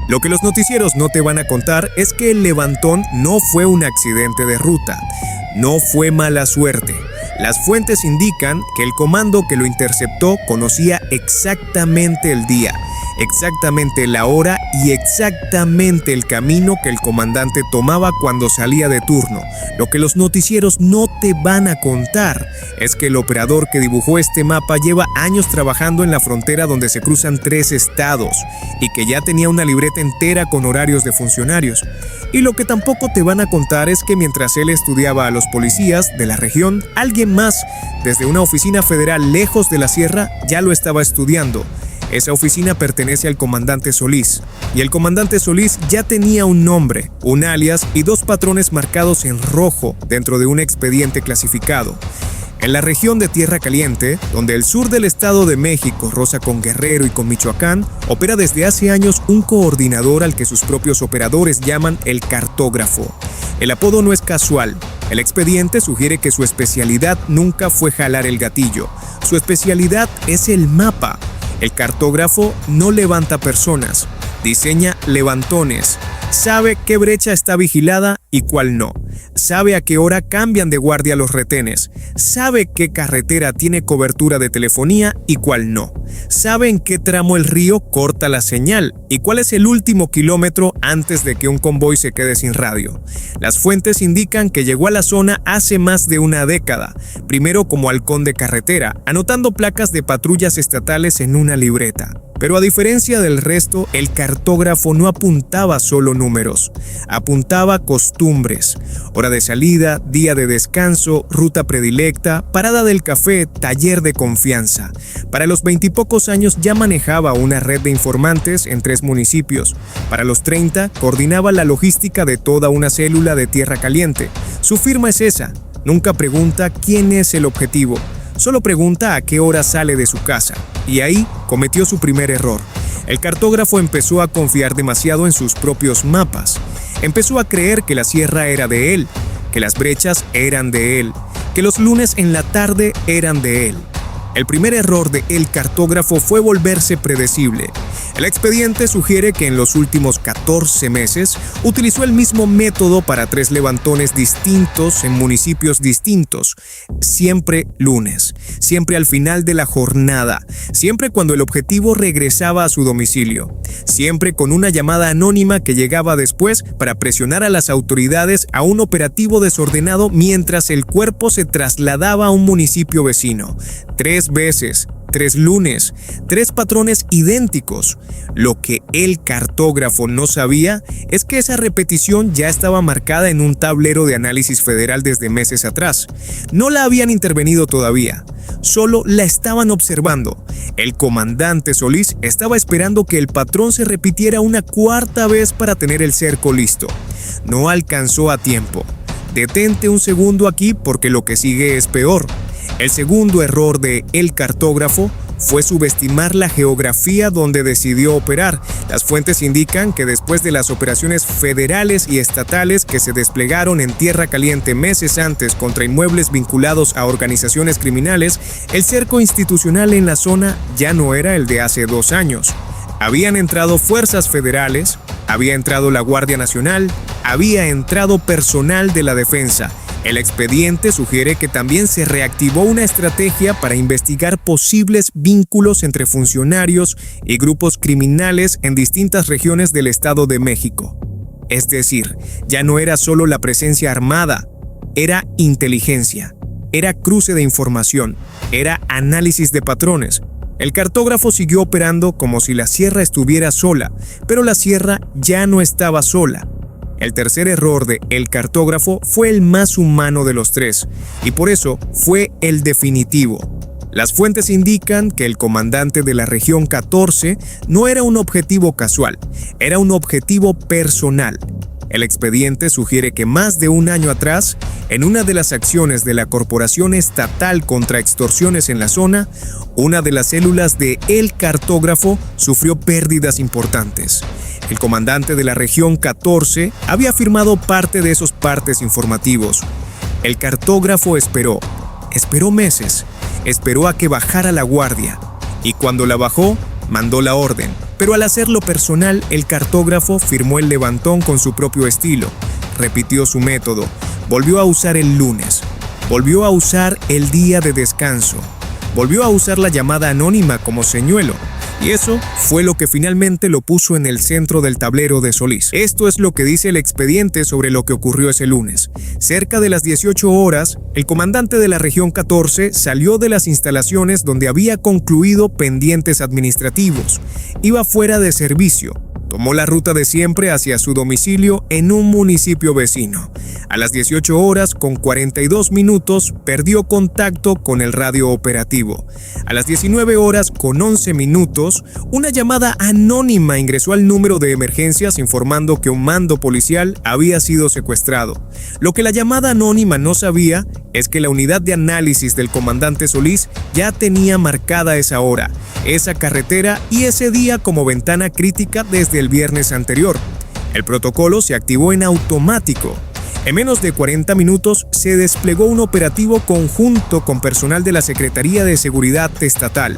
Lo que los noticieros no te van a contar es que el levantón no fue un accidente de ruta, no fue mala suerte. Las fuentes indican que el comando que lo interceptó conocía exactamente el día, exactamente la hora y exactamente el camino que el comandante tomaba cuando salía de turno. Lo que los noticieros no te van a contar es que el operador que dibujó este mapa lleva años trabajando en la frontera donde se cruzan 3 estados y que ya tenía una libreta entera con horarios de funcionarios. Y lo que tampoco te van a contar es que mientras él estudiaba a los policías de la región, alguien más, desde una oficina federal lejos de la sierra, ya lo estaba estudiando. Esa oficina pertenece al comandante Solís, y el comandante Solís ya tenía un nombre, un alias y 2 patrones marcados en rojo dentro de un expediente clasificado. En la región de Tierra Caliente, donde el sur del Estado de México roza con Guerrero y con Michoacán, opera desde hace años un coordinador al que sus propios operadores llaman el cartógrafo. El apodo no es casual. El expediente sugiere que su especialidad nunca fue jalar el gatillo. Su especialidad es el mapa. El cartógrafo no levanta personas, diseña levantones. Sabe qué brecha está vigilada y cuál no. Sabe a qué hora cambian de guardia los retenes. Sabe qué carretera tiene cobertura de telefonía y cuál no. Sabe en qué tramo el río corta la señal y cuál es el último kilómetro antes de que un convoy se quede sin radio. Las fuentes indican que llegó a la zona hace más de una década, primero como halcón de carretera, anotando placas de patrullas estatales en una libreta. Pero a diferencia del resto, el cartógrafo no apuntaba solo números, apuntaba costumbres, hora de salida, día de descanso, ruta predilecta, parada del café, taller de confianza. Para los 20 y pocos años ya manejaba una red de informantes en 3 municipios. Para los 30 coordinaba la logística de toda una célula de Tierra Caliente. Su firma es esa, nunca pregunta quién es el objetivo. Solo pregunta a qué hora sale de su casa, y ahí cometió su primer error. El cartógrafo empezó a confiar demasiado en sus propios mapas. Empezó a creer que la sierra era de él, que las brechas eran de él, que los lunes en la tarde eran de él. El primer error de el cartógrafo fue volverse predecible. El expediente sugiere que en los últimos 14 meses utilizó el mismo método para 3 levantones distintos en municipios distintos. Siempre lunes, siempre al final de la jornada, siempre cuando el objetivo regresaba a su domicilio, siempre con una llamada anónima que llegaba después para presionar a las autoridades a un operativo desordenado mientras el cuerpo se trasladaba a un municipio vecino. 3 veces, 3 lunes, 3 patrones idénticos. Lo que el cartógrafo no sabía es que esa repetición ya estaba marcada en un tablero de análisis federal desde meses atrás. No la habían intervenido todavía, solo la estaban observando. El comandante Solís estaba esperando que el patrón se repitiera una 4ª vez para tener el cerco listo. No alcanzó a tiempo. Detente un segundo aquí porque lo que sigue es peor. El segundo error de el cartógrafo fue subestimar la geografía donde decidió operar. Las fuentes indican que después de las operaciones federales y estatales que se desplegaron en Tierra Caliente meses antes contra inmuebles vinculados a organizaciones criminales, el cerco institucional en la zona ya no era el de hace 2 años. Habían entrado fuerzas federales, había entrado la Guardia Nacional, había entrado personal de la defensa. El expediente sugiere que también se reactivó una estrategia para investigar posibles vínculos entre funcionarios y grupos criminales en distintas regiones del Estado de México. Es decir, ya no era solo la presencia armada, era inteligencia, era cruce de información, era análisis de patrones. El cartógrafo siguió operando como si la sierra estuviera sola, pero la sierra ya no estaba sola. El tercer error de el cartógrafo fue el más humano de los 3, y por eso fue el definitivo. Las fuentes indican que el comandante de la región 14 no era un objetivo casual, era un objetivo personal. El expediente sugiere que más de un año atrás, en una de las acciones de la Corporación Estatal contra Extorsiones en la zona, una de las células de el cartógrafo sufrió pérdidas importantes. El comandante de la región 14 había firmado parte de esos partes informativos. El cartógrafo esperó meses, esperó a que bajara la guardia, y cuando la bajó, mandó la orden, pero al hacerlo personal, el cartógrafo firmó el levantón con su propio estilo, repitió su método, volvió a usar el lunes, volvió a usar el día de descanso, volvió a usar la llamada anónima como señuelo, y eso fue lo que finalmente lo puso en el centro del tablero de Solís. Esto es lo que dice el expediente sobre lo que ocurrió ese lunes. Cerca de las 18 horas, el comandante de la región 14 salió de las instalaciones donde había concluido pendientes administrativos. Iba fuera de servicio. Tomó la ruta de siempre hacia su domicilio en un municipio vecino. A las 18 horas con 42 minutos perdió contacto con el radio operativo. A las 19 horas con 11 minutos, una llamada anónima ingresó al número de emergencias informando que un mando policial había sido secuestrado. Lo que la llamada anónima no sabía es que la unidad de análisis del comandante Solís ya tenía marcada esa hora, esa carretera y ese día como ventana crítica desde el viernes anterior. El protocolo se activó en automático. En menos de 40 minutos se desplegó un operativo conjunto con personal de la Secretaría de Seguridad Estatal,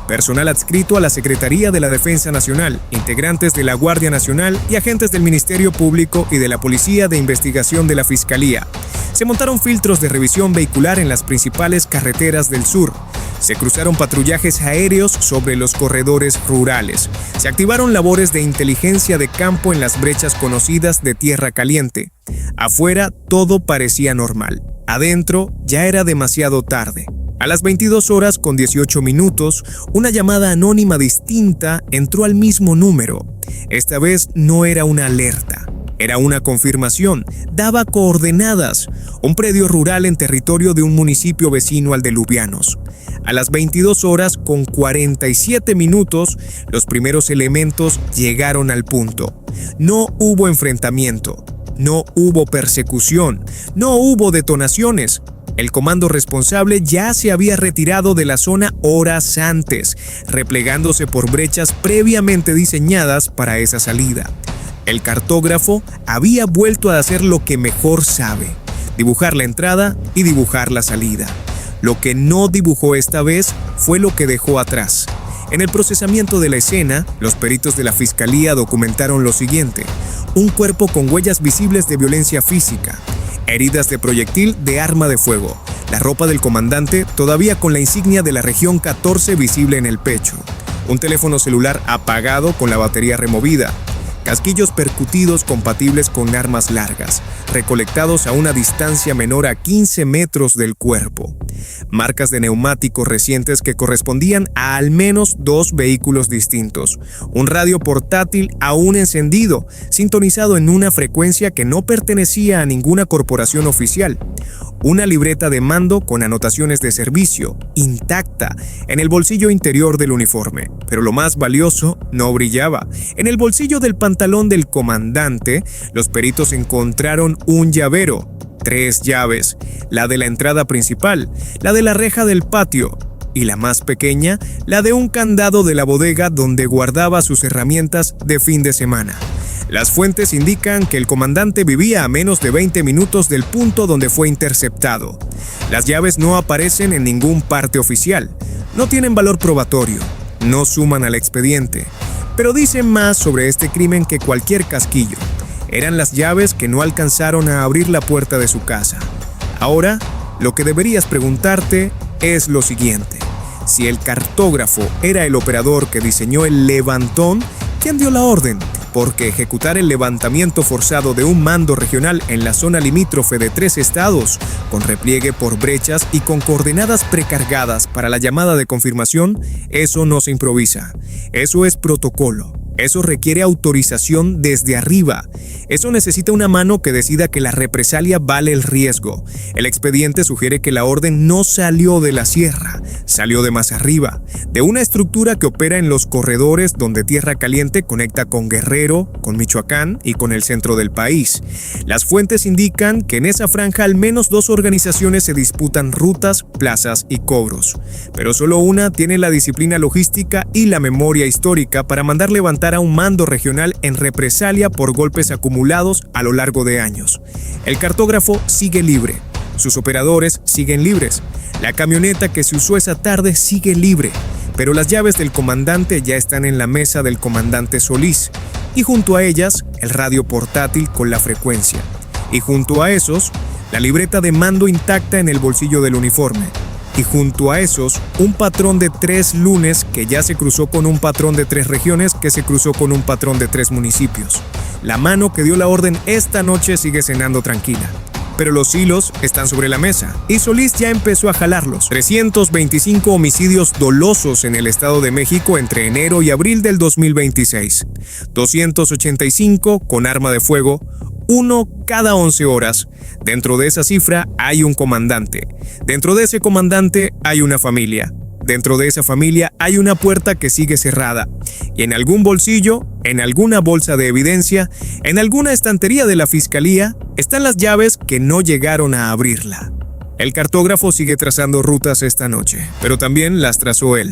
personal adscrito a la Secretaría de la Defensa Nacional, integrantes de la Guardia Nacional y agentes del Ministerio Público y de la Policía de Investigación de la Fiscalía. Se montaron filtros de revisión vehicular en las principales carreteras del sur. Se cruzaron patrullajes aéreos sobre los corredores rurales. Se activaron labores de inteligencia de campo en las brechas conocidas de tierra caliente. Afuera todo parecía normal. Adentro ya era demasiado tarde. A las 22 horas con 18 minutos, una llamada anónima distinta entró al mismo número. Esta vez no era una alerta. Era una confirmación, daba coordenadas, un predio rural en territorio de un municipio vecino al de Lubianos. A las 22 horas con 47 minutos, los primeros elementos llegaron al punto. No hubo enfrentamiento, no hubo persecución, no hubo detonaciones. El comando responsable ya se había retirado de la zona horas antes, replegándose por brechas previamente diseñadas para esa salida. El cartógrafo había vuelto a hacer lo que mejor sabe, dibujar la entrada y dibujar la salida. Lo que no dibujó esta vez fue lo que dejó atrás. En el procesamiento de la escena, los peritos de la Fiscalía documentaron lo siguiente: un cuerpo con huellas visibles de violencia física, heridas de proyectil de arma de fuego, la ropa del comandante todavía con la insignia de la región 14 visible en el pecho, un teléfono celular apagado con la batería removida, casquillos percutidos compatibles con armas largas, recolectados a una distancia menor a 15 metros del cuerpo, marcas de neumáticos recientes que correspondían a al menos 2 vehículos distintos, un radio portátil aún encendido, sintonizado en una frecuencia que no pertenecía a ninguna corporación oficial, una libreta de mando con anotaciones de servicio, intacta, en el bolsillo interior del uniforme. Pero lo más valioso no brillaba. En el bolsillo del pantalón del comandante, los peritos encontraron un llavero, 3 llaves, la de la entrada principal, la de la reja del patio, y la más pequeña, la de un candado de la bodega donde guardaba sus herramientas de fin de semana. Las fuentes indican que el comandante vivía a menos de 20 minutos del punto donde fue interceptado. Las llaves no aparecen en ningún parte oficial, no tienen valor probatorio, no suman al expediente, pero dicen más sobre este crimen que cualquier casquillo. Eran las llaves que no alcanzaron a abrir la puerta de su casa. Ahora, lo que deberías preguntarte es lo siguiente: si el cartógrafo era el operador que diseñó el levantón, ¿quién dio la orden? Porque ejecutar el levantamiento forzado de un mando regional en la zona limítrofe de 3 estados, con repliegue por brechas y con coordenadas precargadas para la llamada de confirmación, eso no se improvisa. Eso es protocolo. Eso requiere autorización desde arriba. Eso necesita una mano que decida que la represalia vale el riesgo. El expediente sugiere que la orden no salió de la sierra, salió de más arriba, de una estructura que opera en los corredores donde Tierra Caliente conecta con Guerrero, con Michoacán y con el centro del país. Las fuentes indican que en esa franja al menos 2 organizaciones se disputan rutas, plazas y cobros, pero solo una tiene la disciplina logística y la memoria histórica para mandar levantar a un mando regional en represalia por golpes acumulados a lo largo de años. El cartógrafo sigue libre, sus operadores siguen libres, la camioneta que se usó esa tarde sigue libre, pero las llaves del comandante ya están en la mesa del comandante Solís, y junto a ellas, el radio portátil con la frecuencia. Y junto a esos, la libreta de mando intacta en el bolsillo del uniforme. Y junto a esos, un patrón de 3 lunes que ya se cruzó con un patrón de 3 regiones que se cruzó con un patrón de 3 municipios. La mano que dio la orden esta noche sigue cenando tranquila. Pero los hilos están sobre la mesa y Solís ya empezó a jalarlos. 325 homicidios dolosos en el Estado de México entre enero y abril del 2026. 285 con arma de fuego, 1 cada 11 horas. Dentro de esa cifra hay un comandante. Dentro de ese comandante hay una familia. Dentro de esa familia hay una puerta que sigue cerrada. Y en algún bolsillo, en alguna bolsa de evidencia, en alguna estantería de la fiscalía, están las llaves que no llegaron a abrirla. El cartógrafo sigue trazando rutas esta noche, pero también las trazó él.